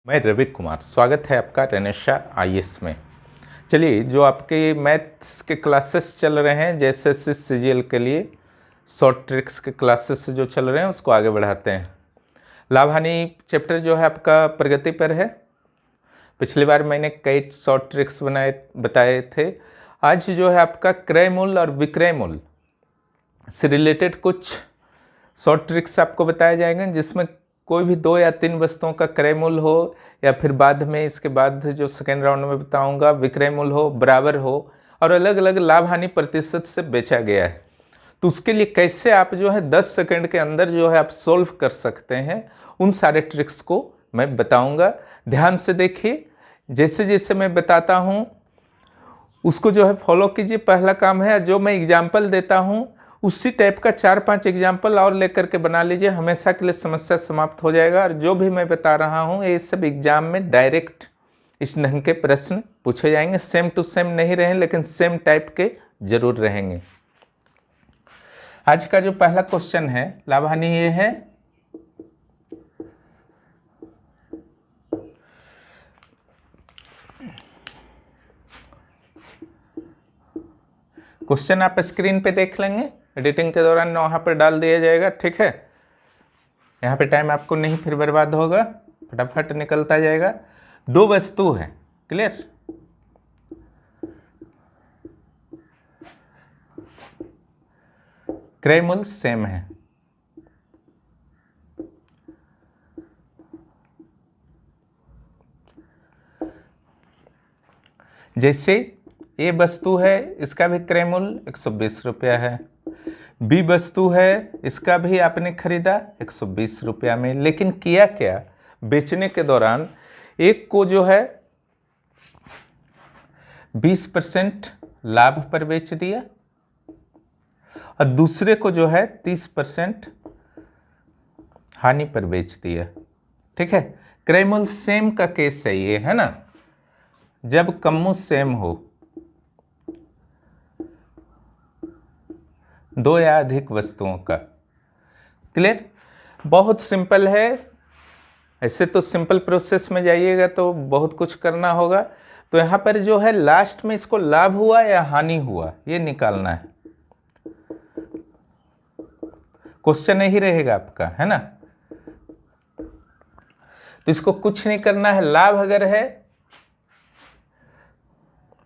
मैं रवि कुमार, स्वागत है आपका रेनेशा आईएएस में। चलिए, जो आपके मैथ्स के क्लासेस चल रहे हैं जैसे सीजीएल के लिए शॉर्ट ट्रिक्स के क्लासेस जो चल रहे हैं उसको आगे बढ़ाते हैं। लाभ हानि चैप्टर जो है आपका प्रगति पर है। पिछली बार मैंने कई शॉर्ट ट्रिक्स बताए थे। आज जो है आपका क्रय मूल्य और विक्रय मूल्य से रिलेटेड कुछ शॉर्ट ट्रिक्स आपको बताए जाएंगे, जिसमें कोई भी 2 या 3 वस्तुओं का क्रय मूल्य हो या फिर बाद में इसके बाद जो सेकेंड राउंड में बताऊंगा विक्रय मूल्य हो, बराबर हो और अलग अलग लाभ हानि प्रतिशत से बेचा गया है। तो उसके लिए कैसे आप जो है 10 सेकंड के अंदर जो है आप सोल्व कर सकते हैं, उन सारे ट्रिक्स को मैं बताऊंगा। ध्यान से देखिए, जैसे जैसे मैं बताता हूं उसको जो है फॉलो कीजिए। पहला काम है, जो मैं एग्जाम्पल देता हूं उसी टाइप का 4-5 एग्जाम्पल और लेकर के बना लीजिए, हमेशा के लिए समस्या समाप्त हो जाएगा। और जो भी मैं बता रहा हूँ ये सब एग्जाम में डायरेक्ट इस ढंग के प्रश्न पूछे जाएंगे। सेम टू सेम नहीं रहेंगे लेकिन सेम टाइप के जरूर रहेंगे। आज का जो पहला क्वेश्चन है लाभ हानि, ये है क्वेश्चन आप स्क्रीन पे देख लेंगे, एडिटिंग के दौरान वहाँ पर डाल दिया जाएगा, ठीक है। यहाँ पे टाइम आपको नहीं फिर बर्बाद होगा, फटाफट निकलता जाएगा। 2 वस्तु है, क्लियर। क्रय मूल्य सेम है, जैसे ये वस्तु है इसका भी क्रय मूल्य 120 रुपया है, बी वस्तु है इसका भी आपने खरीदा 120 रुपया में। लेकिन किया क्या, बेचने के दौरान एक को जो है 20% लाभ पर बेच दिया और दूसरे को जो है 30% हानि पर बेच दिया, ठीक है। क्रय मूल्य सेम का केस है ये, है ना। जब कम्मू सेम हो, 2 या अधिक वस्तुओं का, क्लियर। बहुत सिंपल है। ऐसे तो सिंपल प्रोसेस में जाइएगा तो बहुत कुछ करना होगा। तो यहाँ पर जो है लास्ट में इसको लाभ हुआ या हानि हुआ ये निकालना है। क्वेश्चन यही रहेगा आपका, है ना। तो इसको कुछ नहीं करना है। लाभ अगर है,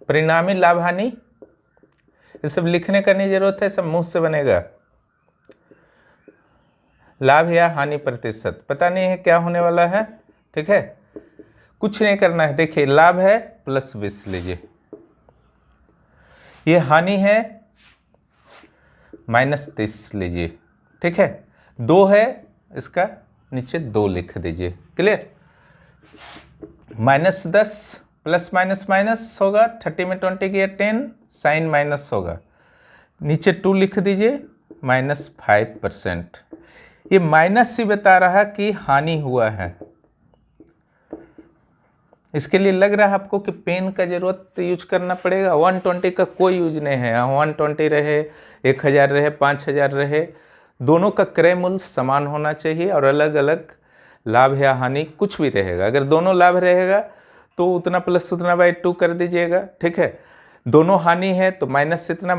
परिणामी लाभ हानि, ये सब लिखने का नहीं जरूरत है, सब मुंह से बनेगा। लाभ या हानि प्रतिशत पता नहीं है क्या होने वाला है, ठीक है। कुछ नहीं करना है। देखिए, लाभ है +20 लीजिए, ये हानि है -30 लीजिए, ठीक है। 2 है, इसका नीचे 2 लिख दीजिए, क्लियर। -10 प्लस माइनस माइनस होगा, 30 में 20 किया 10, साइन माइनस होगा, नीचे 2 लिख दीजिए, -5%। ये माइनस ही बता रहा कि हानि हुआ है। इसके लिए लग रहा है आपको कि पेन का जरूरत यूज करना पड़ेगा। 120 का कोई यूज नहीं है। 120 रहे, 1000 रहे, 5000 रहे, दोनों का क्रय मूल्य समान होना चाहिए और अलग अलग लाभ या हानि कुछ भी रहेगा। अगर दोनों लाभ रहेगा तो उतना प्लस उतना बाई 2 कर दीजिएगा, ठीक है। दोनों हानि है तो माइनस इतना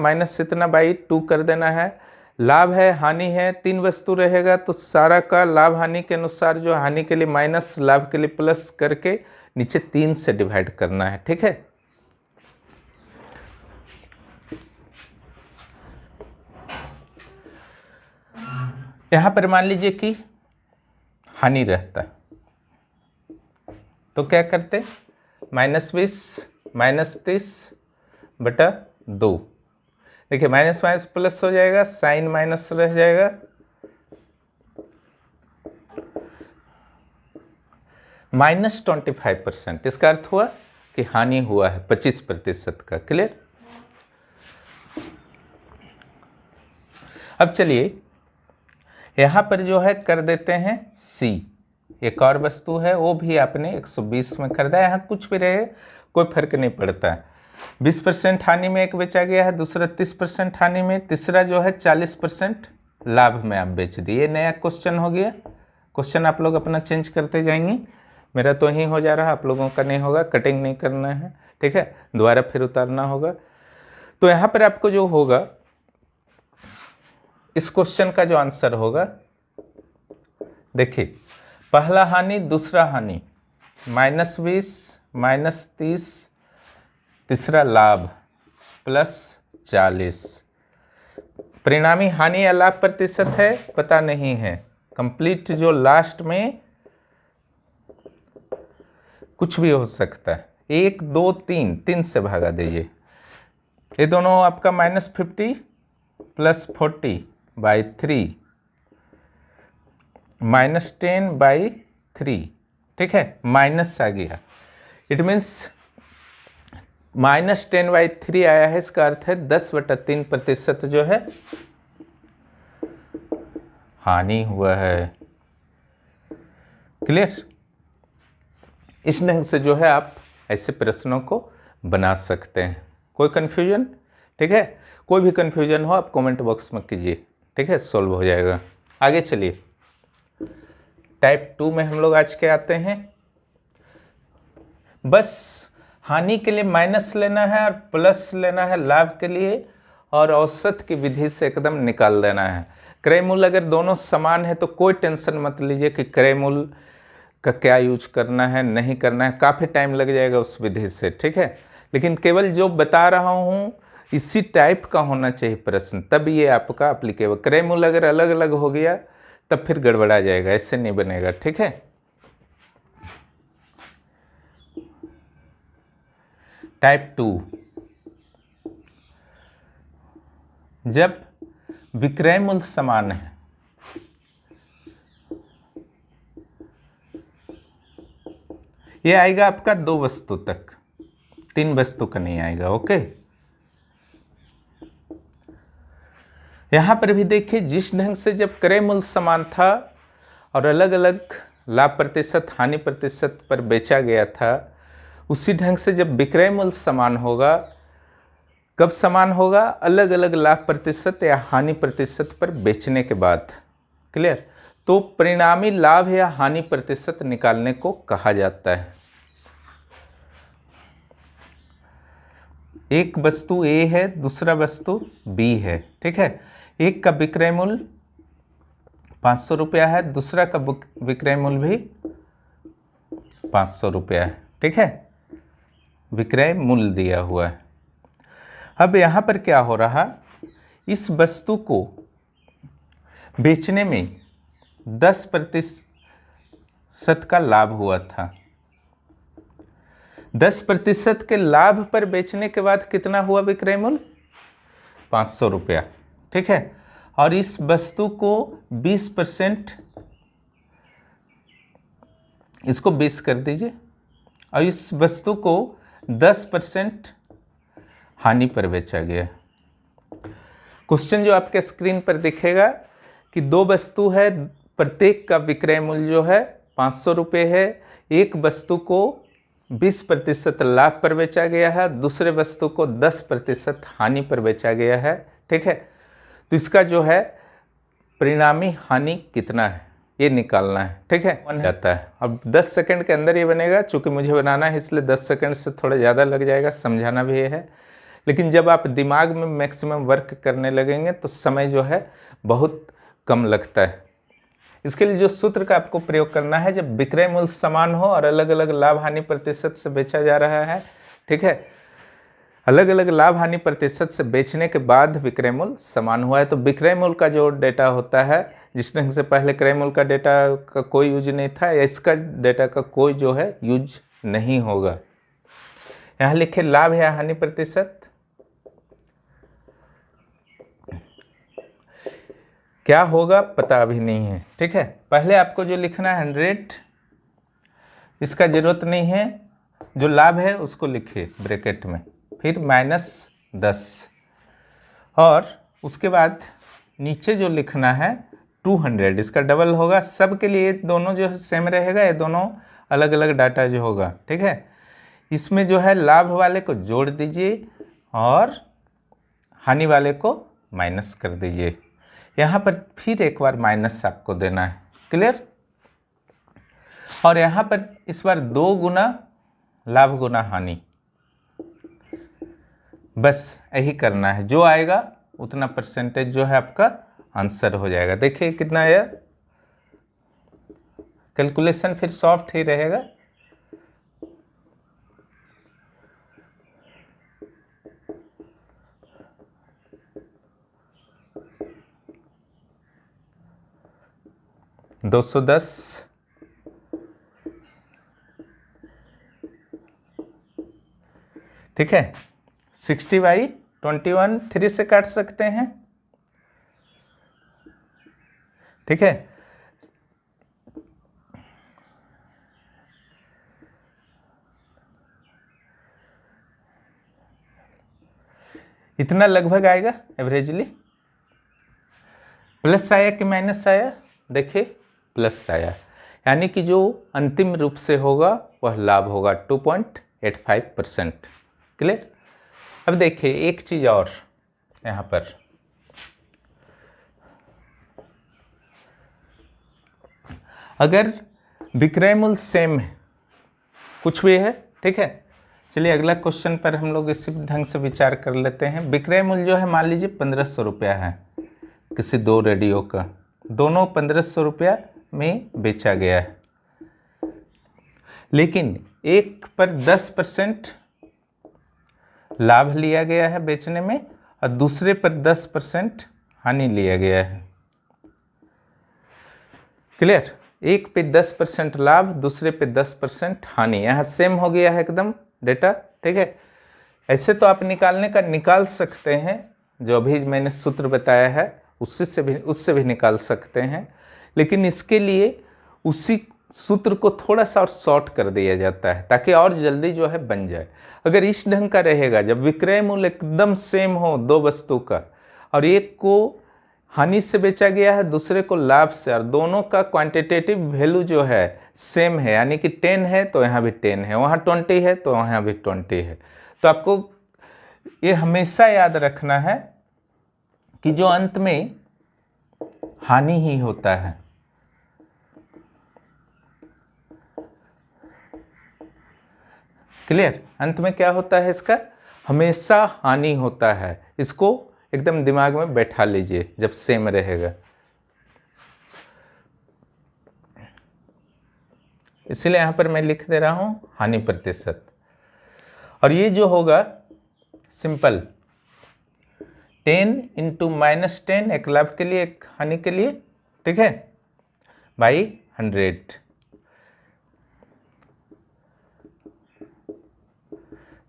बाई 2 कर देना है। लाभ है, हानि है, 3 वस्तु रहेगा तो सारा का लाभ हानि के अनुसार जो हानि के लिए माइनस, लाभ के लिए प्लस करके नीचे 3 से डिवाइड करना है, ठीक है। यहां पर मान लीजिए कि हानि रहता तो क्या करते, -20 -30/2। देखिए, माइनस माइनस प्लस हो जाएगा, साइन माइनस रह जाएगा, -25%। इसका अर्थ हुआ कि हानि हुआ है 25% का, क्लियर। अब चलिए यहां पर जो है कर देते हैं सी। एक और वस्तु है, वो भी आपने 120 में खरीदा है। यहाँ कुछ भी रहे कोई फर्क नहीं पड़ता है। 20% हानि में एक बेचा गया है, दूसरा 30% हानि में, तीसरा जो है 40% लाभ में आप बेच दिए। नया क्वेश्चन हो गया। क्वेश्चन आप लोग अपना चेंज करते जाएंगे। मेरा तो यहीं हो जा रहा, आप लोगों का नहीं होगा, कटिंग नहीं करना है, ठीक है, दोबारा फिर उतारना होगा। तो यहाँ पर आपको जो होगा, इस क्वेश्चन का जो आंसर होगा, देखिए पहला हानि दूसरा हानि -20 -30, तीसरा लाभ +40। परिणामी हानि या लाभ प्रतिशत है पता नहीं है, कंप्लीट जो लास्ट में कुछ भी हो सकता है, 1 2 3, 3 से भागा दीजिए, ये दोनों आपका -50 +40/3 -10/3, ठीक है, माइनस आ गया, इट मीन्स -10/3 आया है, इसका अर्थ है 10/3% जो है हानि हुआ है। क्लियर? इस ढंग से जो है आप ऐसे प्रश्नों को बना सकते हैं। कोई कन्फ्यूजन? ठीक है, कोई भी कन्फ्यूजन हो आप कमेंट बॉक्स में कीजिए, ठीक है, सॉल्व हो जाएगा। आगे चलिए, टाइप 2 में हम लोग आज के आते हैं। बस हानि के लिए माइनस लेना है और प्लस लेना है लाभ के लिए, और औसत की विधि से एकदम निकाल देना है। क्रय मूल्य अगर दोनों समान है तो कोई टेंशन मत लीजिए कि क्रय मूल्य का क्या यूज करना है नहीं करना है, काफ़ी टाइम लग जाएगा उस विधि से, ठीक है। लेकिन केवल जो बता रहा हूँ इसी टाइप का होना चाहिए प्रश्न, तब ये आपका अप्लीकेबल। क्रय मूल्य अगर अलग अलग हो गया तब फिर गड़बड़ा जाएगा, ऐसे नहीं बनेगा, ठीक है। टाइप 2, जब विक्रय मूल्य समान है, ये आएगा आपका 2 वस्तु तक, 3 वस्तु का नहीं आएगा, ओके। यहां पर भी देखिए, जिस ढंग से जब क्रय मूल्य समान था और अलग अलग लाभ प्रतिशत हानि प्रतिशत पर बेचा गया था, उसी ढंग से जब विक्रय मूल्य समान होगा, कब समान होगा? अलग अलग लाभ प्रतिशत या हानि प्रतिशत पर बेचने के बाद। क्लियर? तो परिणामी लाभ या हानि प्रतिशत निकालने को कहा जाता है। एक वस्तु ए है, दूसरा वस्तु बी है, ठीक है। एक का विक्रय मूल्य 500 रुपया है, दूसरा का विक्रय मूल्य भी 500 रुपया है, ठीक है, विक्रय मूल्य दिया हुआ है। अब यहाँ पर क्या हो रहा, इस वस्तु को बेचने में 10% का लाभ हुआ था। 10% के लाभ पर बेचने के बाद कितना हुआ विक्रय मूल्य? 500 रुपया, ठीक है। और इस वस्तु को 20%, इसको 20 कर दीजिए, और इस वस्तु को 10% हानि पर बेचा गया। क्वेश्चन जो आपके स्क्रीन पर दिखेगा कि 2 वस्तु है, प्रत्येक का विक्रय मूल्य जो है 500 रुपये है। एक वस्तु को 20% लाभ पर बेचा गया है, दूसरे वस्तु को 10% हानि पर बेचा गया है, ठीक है। तो इसका जो है परिणामी हानि कितना है ये निकालना है, ठीक है, बन जाता है। अब 10 सेकंड के अंदर ये बनेगा, चूंकि मुझे बनाना है इसलिए 10 सेकंड से थोड़ा ज़्यादा लग जाएगा, समझाना भी है। लेकिन जब आप दिमाग में मैक्सिमम वर्क करने लगेंगे तो समय जो है बहुत कम लगता है। इसके लिए जो सूत्र का आपको प्रयोग करना है, जब विक्रय मूल्य समान हो और अलग अलग लाभ हानि प्रतिशत से बेचा जा रहा है, ठीक है, अलग अलग लाभ हानि प्रतिशत से बेचने के बाद विक्रय मूल्य समान हुआ है, तो विक्रय मूल्य का जो डेटा होता है, जिस ढंग से पहले क्रय मूल्य का डेटा का कोई यूज नहीं था, या इसका डेटा का कोई जो है यूज नहीं होगा। यहाँ लिखे लाभ या हानि प्रतिशत, क्या होगा पता अभी नहीं है, ठीक है। पहले आपको जो लिखना है 100, इसका जरूरत नहीं है, जो लाभ है उसको लिखिए ब्रैकेट में, फिर -10, और उसके बाद नीचे जो लिखना है 200, इसका डबल होगा। सब के लिए दोनों जो है सेम रहेगा, ये दोनों अलग अलग डाटा जो होगा, ठीक है। इसमें जो है लाभ वाले को जोड़ दीजिए और हानि वाले को माइनस कर दीजिए। यहाँ पर फिर एक बार माइनस आपको देना है, क्लियर। और यहाँ पर इस बार 2 गुना लाभ गुना हानि, बस यही करना है, जो आएगा उतना परसेंटेज जो है आपका आंसर हो जाएगा। देखिए कितना आया, कैलकुलेशन फिर सॉफ्ट ही रहेगा। $210 ठीक है, 60/21 3 से काट सकते हैं, ठीक है। इतना लगभग आएगा एवरेजली। प्लस आया कि माइनस आया, देखिए प्लस आया, यानी कि जो अंतिम रूप से होगा वह लाभ होगा 2.85%। क्लियर। अब देखिए एक चीज और यहाँ पर, अगर विक्रय मूल्य सेम है, कुछ भी है, ठीक है। चलिए अगला क्वेश्चन पर हम लोग इसी ढंग से विचार कर लेते हैं। विक्रय मूल्य जो है मान लीजिए 1500 रुपया है किसी 2 रेडियो का, दोनों 1500 रुपया में बेचा गया है, लेकिन एक पर 10% लाभ लिया गया है बेचने में और दूसरे पर 10% हानि लिया गया है। क्लियर। एक पे 10% लाभ, दूसरे पे 10% हानि, यहाँ सेम हो गया है एकदम डेटा, ठीक है। ऐसे तो आप निकालने का निकाल सकते हैं, जो अभी मैंने सूत्र बताया है उससे भी निकाल सकते हैं, लेकिन इसके लिए उसी सूत्र को थोड़ा सा और शॉर्ट कर दिया जाता है ताकि और जल्दी जो है बन जाए। अगर इस ढंग का रहेगा, जब विक्रय मूल्य एकदम सेम हो 2 वस्तु का और एक को हानि से बेचा गया है दूसरे को लाभ से, और दोनों का क्वांटिटेटिव वैल्यू जो है सेम है, यानी कि 10 है तो यहाँ भी 10 है, वहाँ 20 है तो यहाँ भी 20 है, तो आपको ये हमेशा याद रखना है कि जो अंत में हानि ही होता है। क्लियर। अंत में क्या होता है इसका, हमेशा हानि होता है। इसको एकदम दिमाग में बैठा लीजिए जब सेम रहेगा। इसलिए यहां पर मैं लिख दे रहा हूं हानि प्रतिशत, और ये जो होगा सिंपल 10 इंटू -10 एक लाभ के लिए एक हानि के लिए, ठीक है, बाई 100।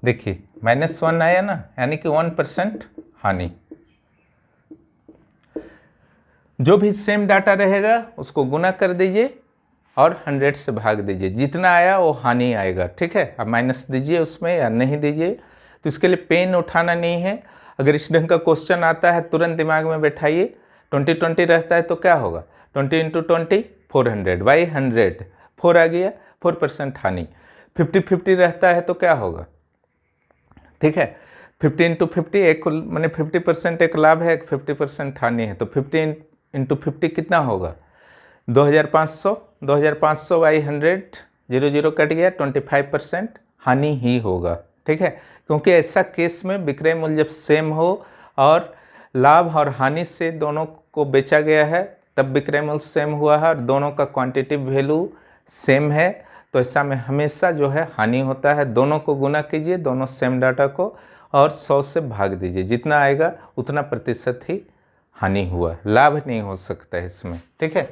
देखिए -1 आया ना, यानी कि 1% हानि। जो भी सेम डाटा रहेगा उसको गुना कर दीजिए और 100 से भाग दीजिए, जितना आया वो हानि आएगा, ठीक है। अब माइनस दीजिए उसमें या नहीं दीजिए, तो इसके लिए पेन उठाना नहीं है। अगर इस ढंग का क्वेश्चन आता है तुरंत दिमाग में बैठाइए। 20-20 रहता है तो क्या होगा, 20 इंटू 20 400 बाई 100, 4 आ गया, 4% हानि। 50-50 रहता है तो क्या होगा, ठीक है, 50 इंटू 50 एक मैंने 50% एक लाभ है, 50% हानि है, तो 50 इंटू 50 कितना होगा 2500, 2500 बाई 100, 0 कट गया, 25% हानि ही होगा, ठीक है। क्योंकि ऐसा केस में विक्रय मूल्य जब सेम हो और लाभ और हानि से दोनों को बेचा गया है तब विक्रय मूल्य सेम हुआ है और दोनों का क्वांटिटिव वैल्यू सेम है, तो ऐसा में हमेशा जो है हानि होता है। दोनों को गुना कीजिए, दोनों सेम डाटा को, और 100 से भाग दीजिए, जितना आएगा उतना प्रतिशत ही हानि हुआ, लाभ नहीं हो सकता है इसमें, ठीक है।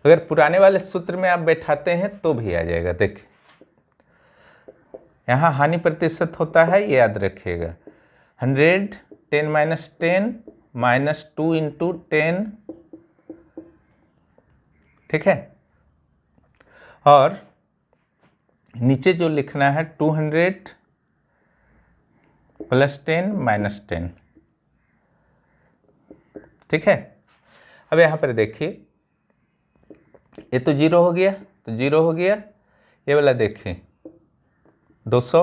अगर पुराने वाले सूत्र में आप बैठाते हैं तो भी आ जाएगा। देखिए यहाँ हानि प्रतिशत होता है, ये याद रखिएगा, 100 10 - 10 -2 इंटू 10, ठीक है। और नीचे जो लिखना है 200 + 10 - 10, ठीक है। अब यहाँ पर देखिए ये तो 0 हो गया, तो 0 हो गया, ये वाला देखिए 200,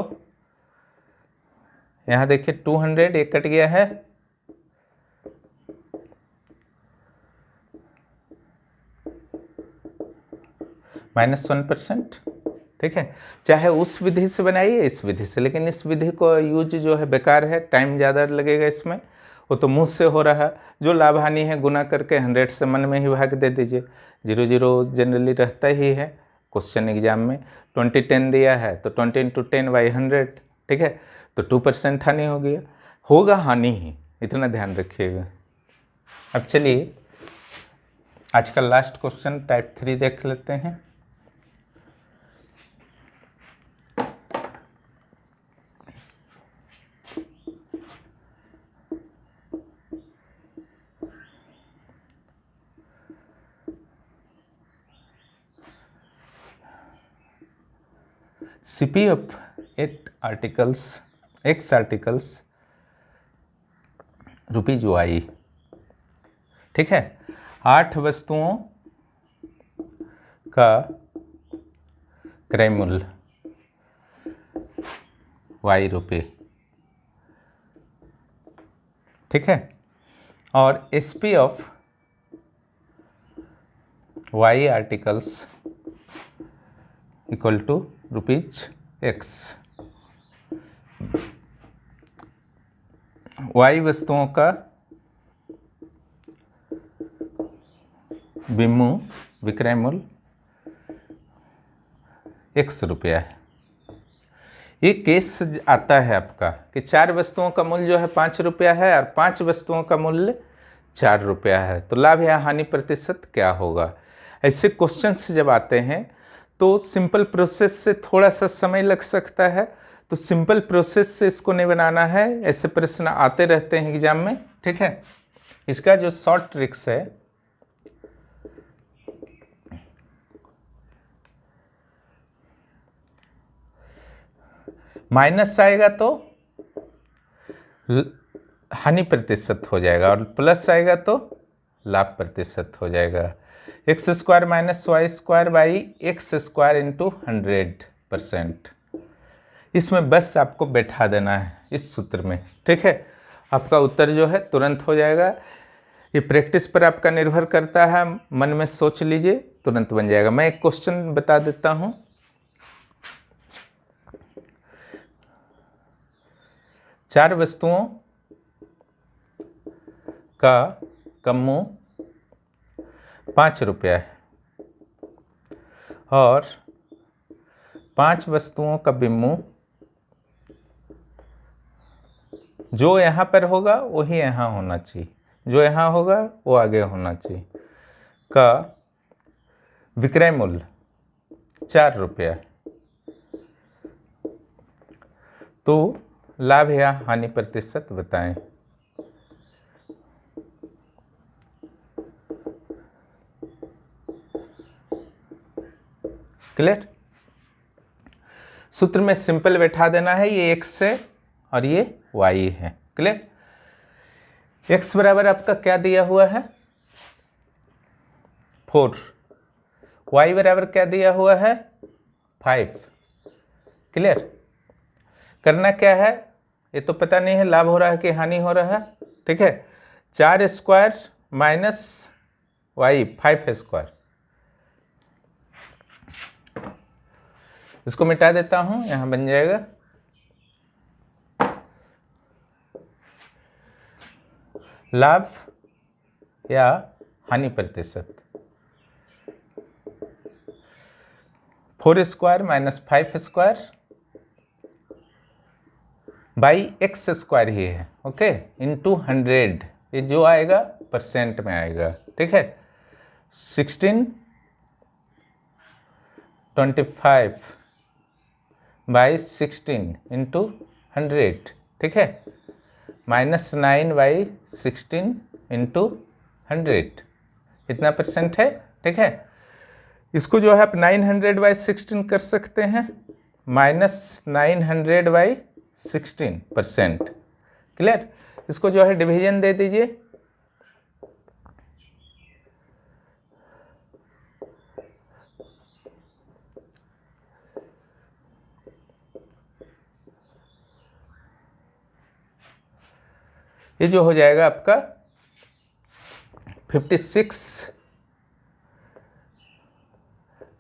यहाँ देखिए 200 एक कट गया है, -1%। ठीक है, चाहे उस विधि से बनाइए इस विधि से, लेकिन इस विधि को यूज जो है बेकार है, टाइम ज़्यादा लगेगा इसमें, वो तो मुँह से हो रहा है। जो लाभ हानि है गुना करके 100 से मन में ही भाग दे दीजिए। 0 0 जनरली रहता ही है क्वेश्चन एग्जाम में। 20 10 दिया है तो 20 × 10/100, ठीक है, तो 2% हानि हो गया, होगा हानि ही, इतना ध्यान रखिएगा। अब चलिए आज का लास्ट क्वेश्चन टाइप 3 देख लेते हैं। CP of 8 articles, X articles ₹Y, ठीक है, 8 वस्तुओं का क्रय मूल्य ₹Y, ठीक है, और SP of Y articles equal to ₹X। Y वस्तुओं का विक्रय मूल्य X रुपया है। ये केस आता है आपका कि 4 वस्तुओं का मूल्य जो है 5 रुपया है और 5 वस्तुओं का मूल्य 4 रुपया है, तो लाभ या हानि प्रतिशत क्या होगा। ऐसे क्वेश्चंस जब आते हैं तो सिंपल प्रोसेस से थोड़ा सा समय लग सकता है, तो सिंपल प्रोसेस से इसको नहीं बनाना है। ऐसे प्रश्न आते रहते हैं एग्जाम में, ठीक है। इसका जो शॉर्ट ट्रिक्स है, माइनस आएगा तो हानि प्रतिशत हो जाएगा और प्लस आएगा तो लाभ प्रतिशत हो जाएगा। x² - y² by x² into 100%। इसमें बस आपको बैठा देना है इस सूत्र में, ठीक है। आपका उत्तर जो है तुरंत हो जाएगा। ये प्रैक्टिस पर आपका निर्भर करता है, मन में सोच लीजिए, तुरंत बन जाएगा। मैं एक क्वेश्चन बता देता हूँ। चार वस्तुओं का कम्मू 5 रुपया है और 5 वस्तुओं का बिम्मू जो यहाँ पर होगा वही यहाँ होना चाहिए, जो यहाँ होगा वो आगे होना चाहिए, का विक्रय मूल्य 4 रुपया। तो लाभ या हानि प्रतिशत बताएं। क्लियर? सूत्र में सिंपल बैठा देना है, ये x है और ये y है। क्लियर? x बराबर आपका क्या दिया हुआ है 4, y बराबर क्या दिया हुआ है 5। क्लियर? करना क्या है, ये तो पता नहीं है लाभ हो रहा है कि हानि हो रहा है, ठीक है। 4² माइनस y 5², इसको मिटा देता हूं, यहां बन जाएगा लाभ या हानि प्रतिशत 4² माइनस 5² बाई x² ही है, ओके, इंटू 100। ये जो आएगा परसेंट में आएगा, ठीक है। 1625 बाई 16 इंटू 100, ठीक है, -9/16 इंटू 100, इतना परसेंट है, ठीक है। इसको जो है आप 900/16 कर सकते हैं, -900/16%। क्लियर? इसको जो है डिवीजन दे दीजिए। ये जो हो जाएगा आपका 56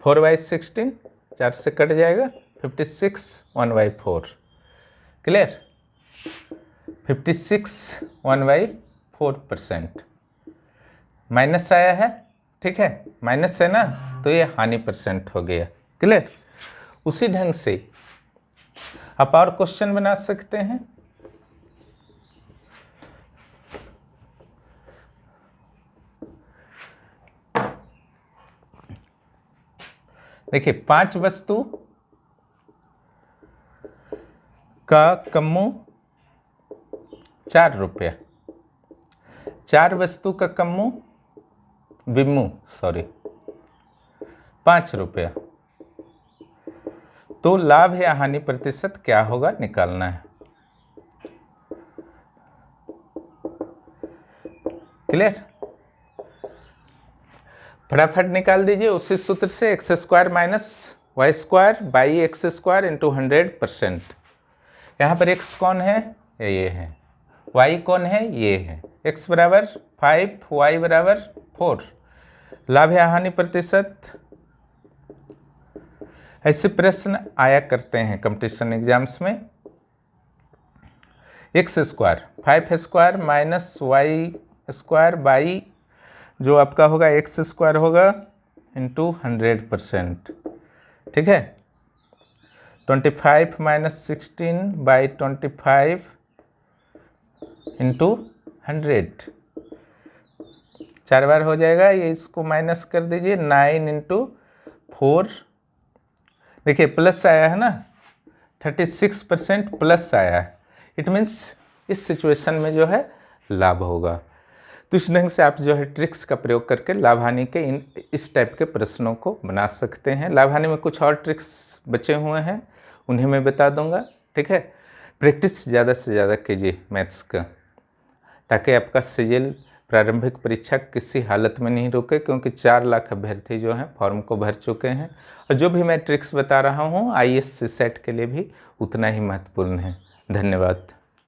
4/16, 4 से कट जाएगा, 56 1/4। क्लियर? 56 1/4%। माइनस आया है, ठीक है, माइनस है ना, तो ये हानि परसेंट हो गया। क्लियर? उसी ढंग से आप और क्वेश्चन बना सकते हैं। देखिए 5 वस्तु का कम्मू 4 रुपया, 4 वस्तु का कम्मू बिम्मू 5 रुपया, तो लाभ या हानि प्रतिशत क्या होगा निकालना है। क्लियर? फटाफट निकाल दीजिए उसी सूत्र से, x square minus y square by x square into 100%। यहाँ पर x कौन है? ये है। y कौन है? ये है। x बराबर 5, y बराबर 4। लाभ या हानि प्रतिशत, ऐसे प्रश्न आया करते हैं कंपटीशन एग्जाम्स में। X square 5 square minus y square by जो आपका होगा एक्स स्क्वायर होगा इंटू 100%। ठीक है, 25 माइनस 16 बाई 25 इंटू 100, 4 बार हो जाएगा। ये इसको माइनस कर दीजिए, 9 इंटू 4, देखिए प्लस आया है ना, 36% प्लस आया है। इट मीन्स इस सिचुएशन में जो है लाभ होगा। तो इस ढंग से आप जो है ट्रिक्स का प्रयोग करके लाभ हानि के इस टाइप के प्रश्नों को बना सकते हैं। लाभ हानि में कुछ और ट्रिक्स बचे हुए हैं, उन्हें मैं बता दूंगा। ठीक है, प्रैक्टिस ज़्यादा से ज़्यादा कीजिए मैथ्स का, ताकि आपका सीजीएल प्रारंभिक परीक्षा किसी हालत में नहीं रुके, क्योंकि 4 लाख अभ्यर्थी जो हैं फॉर्म को भर चुके हैं। और जो भी मैं ट्रिक्स बता रहा हूँ आईएएस सेट के लिए भी उतना ही महत्वपूर्ण है। धन्यवाद।